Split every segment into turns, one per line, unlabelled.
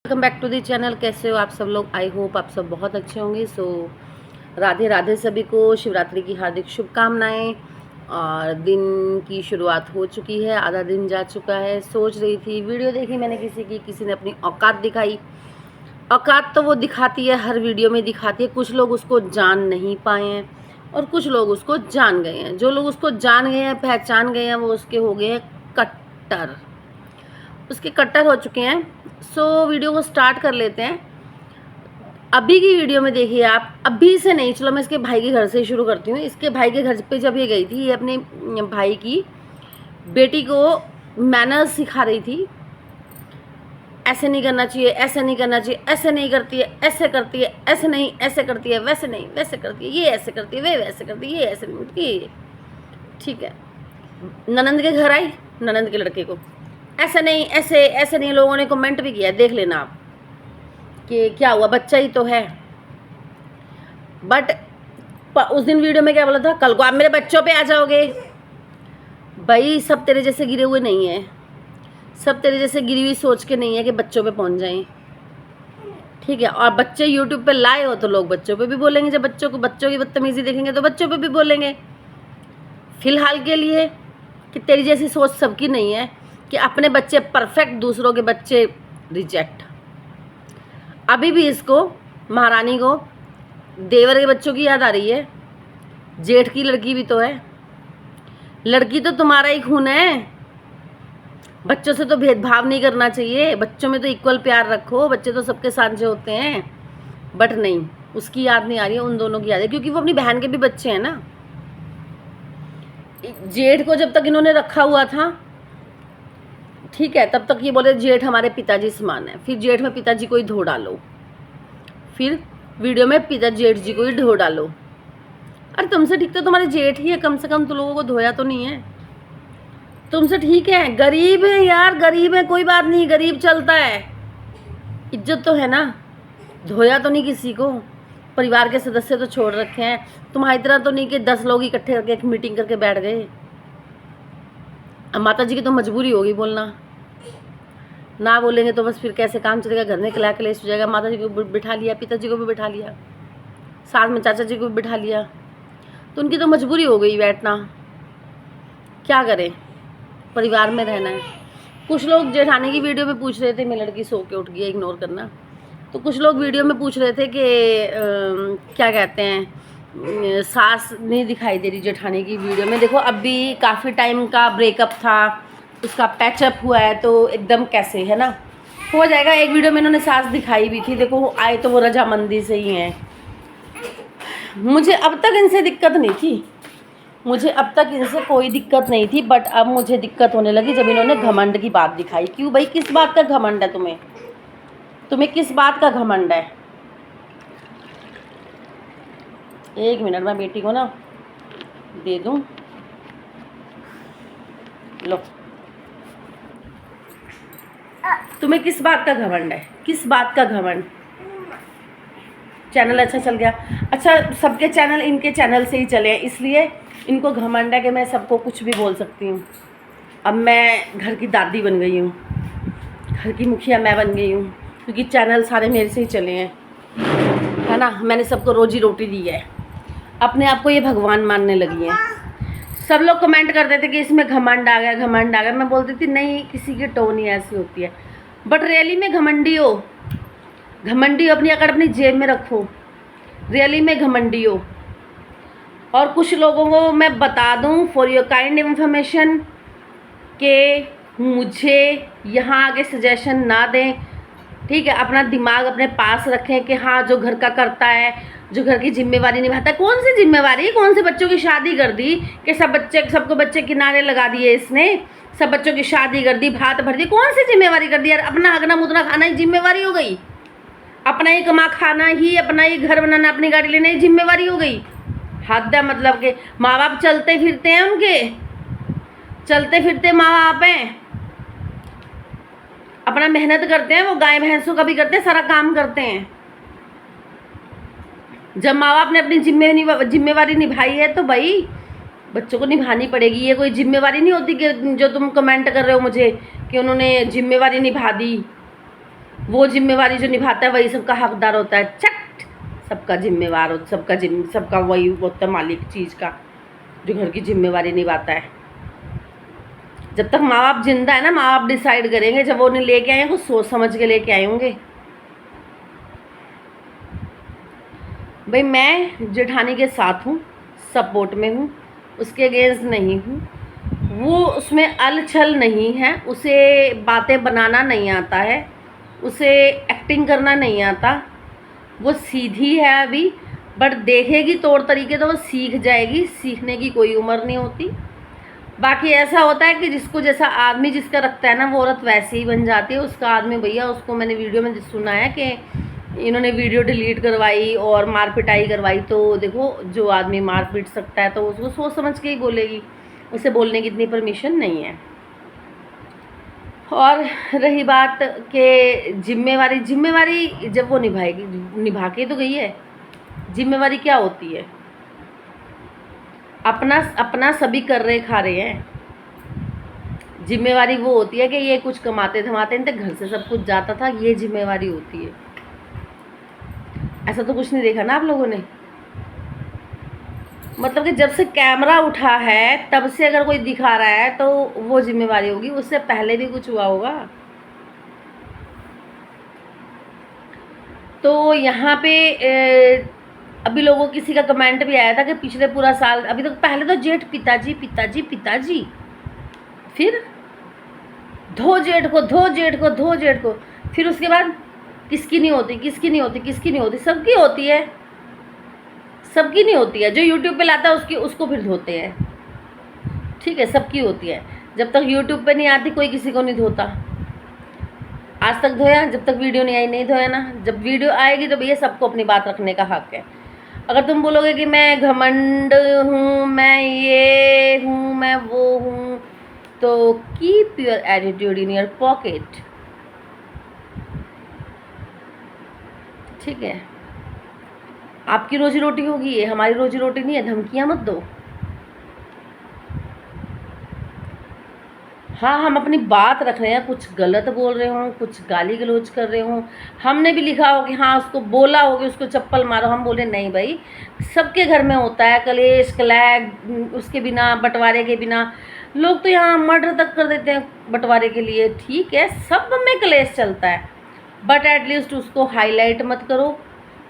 Welcome back to the channel. कैसे हो आप सब लोग? आई होप आप सब बहुत अच्छे होंगे। राधे राधे सभी को। शिवरात्रि की हार्दिक शुभकामनाएं। और दिन की शुरुआत हो चुकी है, आधा दिन जा चुका है। सोच रही थी, वीडियो देखी मैंने किसी ने अपनी औकात दिखाई। औकात तो वो दिखाती है, हर वीडियो में दिखाती है। कुछ लोग उसको जान नहीं पाए हैं और कुछ लोग उसको जान गए हैं। जो लोग उसको जान गए हैं, पहचान गए हैं, वो उसके हो गए हैं कट्टर। उसके कट्टर हो चुके हैं। वीडियो को स्टार्ट कर लेते हैं। अभी की वीडियो में देखिए आप, अभी से नहीं, चलो मैं इसके भाई के घर से ही शुरू करती हूँ। इसके भाई के घर पे जब ये गई थी, ये अपने भाई की बेटी को मैनर्स सिखा रही थी। ऐसे नहीं करना चाहिए, ऐसे नहीं करना चाहिए, ऐसे नहीं करती है, ऐसे करती है, ऐसे नहीं, ऐसे करती है, वैसे नहीं, वैसे करती है, ये ऐसे करती है, वे वैसे करती है, ये ऐसे नहीं करती है। ठीक है, ननंद के घर आई, ननंद के लड़के को ऐसे नहीं, ऐसे ऐसे नहीं। लोगों ने कमेंट भी किया, देख लेना आप कि क्या हुआ, बच्चा ही तो है। बट उस दिन वीडियो में क्या बोला था, कल को आप मेरे बच्चों पे आ जाओगे। भाई सब तेरे जैसे गिरे हुए नहीं है, सब तेरे जैसे गिरी हुई सोच के नहीं है कि बच्चों पे पहुंच जाएं। ठीक है, और बच्चे यूट्यूब पे लाए हो तो लोग बच्चों पे भी बोलेंगे। जब बच्चों की बदतमीजी देखेंगे तो बच्चों पे भी बोलेंगे। फिलहाल के लिए कि तेरी जैसी सोच सबकी नहीं है कि अपने बच्चे परफेक्ट, दूसरों के बच्चे रिजेक्ट। अभी भी इसको, महारानी को, देवर के बच्चों की याद आ रही है। जेठ की लड़की भी तो है, लड़की तो तुम्हारा ही खून है। बच्चों से तो भेदभाव नहीं करना चाहिए, बच्चों में तो इक्वल प्यार रखो। बच्चे तो सबके साझे होते हैं। बट नहीं, उसकी याद नहीं आ रही है, उन दोनों की याद है, क्योंकि वो अपनी बहन के भी बच्चे हैं ना। जेठ को जब तक इन्होंने रखा हुआ था, ठीक है, तब तक ये बोले जेठ हमारे पिताजी समान है। फिर जेठ में पिताजी को ही धो डालो, फिर वीडियो में जेठ जी को ही धो डालो। अरे तुमसे ठीक तो तुम्हारे जेठ ही है, कम से कम तुम लोगों को धोया तो नहीं है। तुमसे ठीक है, गरीब है यार, गरीब है, कोई बात नहीं, गरीब चलता है, इज्जत तो है ना। धोया तो नहीं किसी को, परिवार के सदस्य तो छोड़ रखे हैं। तुम्हारी तरह तो नहीं कि 10 लोग इकट्ठे करके एक मीटिंग करके बैठ गए। अब माता जी की तो मजबूरी होगी बोलना, ना बोलेंगे तो बस फिर कैसे काम चलेगा, घर में कलेश हो जाएगा। माता जी को बिठा लिया, पिताजी को भी बिठा लिया, साथ में चाचा जी को भी बिठा लिया, तो उनकी तो मजबूरी हो गई बैठना। क्या करें, परिवार में रहना है। कुछ लोग जेठानी की वीडियो में पूछ रहे थे, मेरी लड़की सो के उठ गई, इग्नोर करना। तो कुछ लोग वीडियो में पूछ रहे थे कि क्या कहते हैं, सास नहीं दिखाई दे रही जेठानी की वीडियो में। देखो अभी काफ़ी टाइम का ब्रेकअप था, उसका पैचअप हुआ है, तो एकदम कैसे है ना, हो जाएगा। एक वीडियो में इन्होंने सास दिखाई भी थी, देखो आए तो वो रजामंदी से ही हैं। मुझे अब तक इनसे दिक्कत नहीं थी, मुझे अब तक इनसे कोई दिक्कत नहीं थी, बट अब मुझे दिक्कत होने लगी जब इन्होंने घमंड की बात दिखाई। क्यों भाई, किस बात का घमंड है तुम्हें? तुम्हें किस बात का घमंड है? एक मिनट, मैं बेटी को ना दे दूं, लो। तुम्हें किस बात का घमंड है? किस बात का घमंड? चैनल अच्छा चल गया, अच्छा सबके चैनल इनके चैनल से ही चले, इसलिए इनको घमंड है कि मैं सबको कुछ भी बोल सकती हूँ। अब मैं घर की दादी बन गई हूँ, घर की मुखिया मैं बन गई हूँ, क्योंकि चैनल सारे मेरे से ही चले हैं, है ना। मैंने सबको रोजी रोटी दी है, अपने आप को ये भगवान मानने लगी हैं। सब लोग कमेंट करते थे कि इसमें घमंड आ गया, घमंड आ गया। मैं बोलती थी नहीं, किसी की टोन ही ऐसी होती है। बट रियली में घमंडी हो, घमंडी हो, अपनी अकड़ अपनी जेब में रखो, रियली में घमंडी हो। और कुछ लोगों को मैं बता दूं, फॉर योर काइंड इन्फॉर्मेशन, कि मुझे यहाँ आगे सजेशन ना दें, ठीक है। अपना दिमाग अपने पास रखें कि हाँ, जो घर का करता है, जो घर की जिम्मेवारी निभाता है। कौन सी जिम्मेवारी, कौन से बच्चों की शादी कर दी कि सबको बच्चे किनारे लगा दिए इसने, सब बच्चों की शादी कर दी, भात भर दी। कौन सी जिम्मेवारी कर दी यार? अपना हगना मुतना खाना ही जिम्मेवारी हो गई? अपना ही कमा खाना ही, अपना ही घर बनाना, अपनी गाड़ी लेना ही जिम्मेवारी हो गई? हद है, मतलब के माँ बाप चलते फिरते हैं, उनके चलते फिरते माँ बाप हैं, अपना मेहनत करते हैं, वो गाय भैंसों का भी करते हैं, सारा काम करते हैं। जब माँ बाप ने अपनी जिम्मेवारी निभाई है तो भाई बच्चों को निभानी पड़ेगी। ये कोई जिम्मेवारी नहीं होती कि जो तुम कमेंट कर रहे हो मुझे कि उन्होंने जिम्मेवारी निभा दी। वो जिम्मेवारी जो निभाता है वही सबका हकदार होता है। चट, सबका जिम्मेवार हो, सबका वही होता है मालिक चीज़ का, जो घर की जिम्मेवारी निभाता है। जब तक माँ बाप जिंदा है ना, माँ बाप डिसाइड करेंगे। जब वो उन्हें लेके आए कुछ सोच समझ के लेके आए होंगे। भाई मैं जेठानी के साथ हूँ, सपोर्ट में हूँ, उसके अगेंस्ट नहीं हूँ। वो उसमें अलछल नहीं है, उसे बातें बनाना नहीं आता है, उसे एक्टिंग करना नहीं आता। वो सीधी है अभी, बट देखेगी तौर तरीके तो वो सीख जाएगी। सीखने की कोई उम्र नहीं होती। बाकी ऐसा होता है कि जिसको जैसा आदमी जिसका रखता है ना, वो औरत वैसे ही बन जाती है। उसका आदमी भैया, उसको मैंने वीडियो में सुना है कि इन्होंने वीडियो डिलीट करवाई और मार पिटाई करवाई। तो देखो, जो आदमी मार पीट सकता है तो उसको सोच समझ के ही बोलेगी, उसे बोलने की इतनी परमिशन नहीं है। और रही बात कि जिम्मेवारी जब वो निभाएगी, निभा के तो गई है। जिम्मेवारी क्या होती है? अपना सभी कर रहे खा रहे हैं। जिम्मेवारी वो होती है कि ये कुछ कमाते धमाते नहीं, घर से सब कुछ जाता था, ये जिम्मेवारी होती है। ऐसा तो कुछ नहीं देखा ना आप लोगों ने। मतलब कि जब से कैमरा उठा है तब से अगर कोई दिखा रहा है तो वो जिम्मेवारी होगी, उससे पहले भी कुछ हुआ होगा। तो यहाँ पे अभी लोगों किसी का कमेंट भी आया था कि पिछले पूरा साल, अभी तो पहले तो जेठ पिताजी पिताजी पिताजी, फिर धो जेठ को, धो जेठ को, धो जेठ को, फिर उसके बाद किसकी नहीं होती, किसकी नहीं होती, किसकी नहीं होती? सबकी होती है, सबकी नहीं होती है। जो यूट्यूब पे लाता है उसको फिर धोते हैं। ठीक है, सबकी होती है। जब तक यूट्यूब पे नहीं आती कोई किसी को नहीं धोता। आज तक धोया? जब तक वीडियो नहीं आई नहीं धोया ना। जब वीडियो आएगी तो भैया सबको अपनी बात रखने का हक है। अगर तुम बोलोगे कि मैं घमंड हूँ, मैं ये हूँ, मैं वो हूँ, तो keep your attitude in your pocket. ठीक है, आपकी रोजी रोटी होगी, ये हमारी रोजी रोटी नहीं है। धमकियाँ मत दो। हाँ, हम अपनी बात रख रहे हैं, कुछ गलत बोल रहे हों, कुछ गाली गलौज कर रहे हों, हमने भी लिखा हो कि हाँ उसको बोला हो कि उसको चप्पल मारो, हम बोले नहीं भाई, सबके घर में होता है कलेश कलह। उसके बिना, बंटवारे के बिना, लोग तो यहाँ मर्डर तक कर देते हैं बंटवारे के लिए। ठीक है, सब में कलेश चलता है, बट एटलीस्ट उसको हाईलाइट मत करो,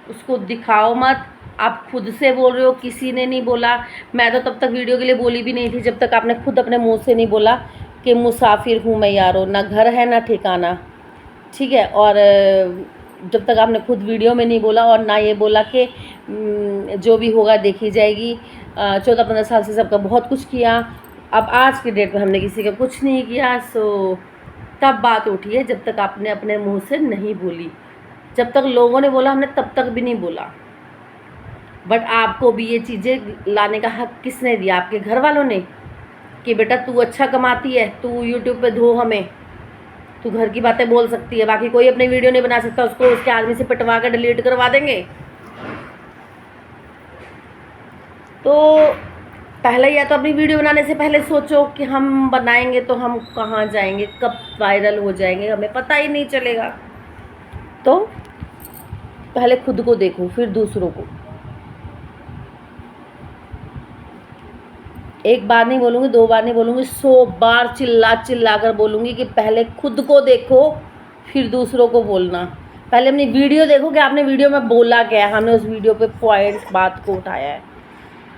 उसको दिखाओ मत। आप खुद से बोल रहे हो, किसी ने नहीं बोला। मैं तो तब तक वीडियो के लिए बोली भी नहीं थी जब तक आपने खुद अपने मुंह से नहीं बोला कि मुसाफिर हूँ मैं यारो, ना घर है ना ठिकाना। ठीक है, और जब तक आपने खुद वीडियो में नहीं बोला और ना ये बोला कि जो भी होगा देखी जाएगी। 14-15 साल से सबका बहुत कुछ किया, अब आज की डेट में हमने किसी का कुछ नहीं किया। सो तब बात उठी है, जब तक आपने अपने मुंह से नहीं बोली। जब तक लोगों ने बोला हमने तब तक भी नहीं बोला। बट आपको भी ये चीज़ें लाने का हक किसने दिया? आपके घर वालों ने, कि बेटा तू अच्छा कमाती है, तू यूट्यूब पे धो हमें, तू घर की बातें बोल सकती है, बाकी कोई अपनी वीडियो नहीं बना सकता, उसको उसके आदमी से पिटवा कर डिलीट करवा देंगे। तो पहले या तो अपनी वीडियो बनाने से पहले सोचो कि हम बनाएंगे तो हम कहाँ जाएंगे, कब वायरल हो जाएंगे, हमें पता ही नहीं चलेगा। तो पहले खुद को देखो, फिर दूसरों को। एक बार नहीं बोलूँगी, 2 बार नहीं बोलूँगी, 100 बार चिल्ला चिल्ला कर बोलूँगी कि पहले खुद को देखो, फिर दूसरों को बोलना। पहले अपनी वीडियो देखो कि आपने वीडियो में बोला क्या है, हमने उस वीडियो पे पॉइंट बात को उठाया है।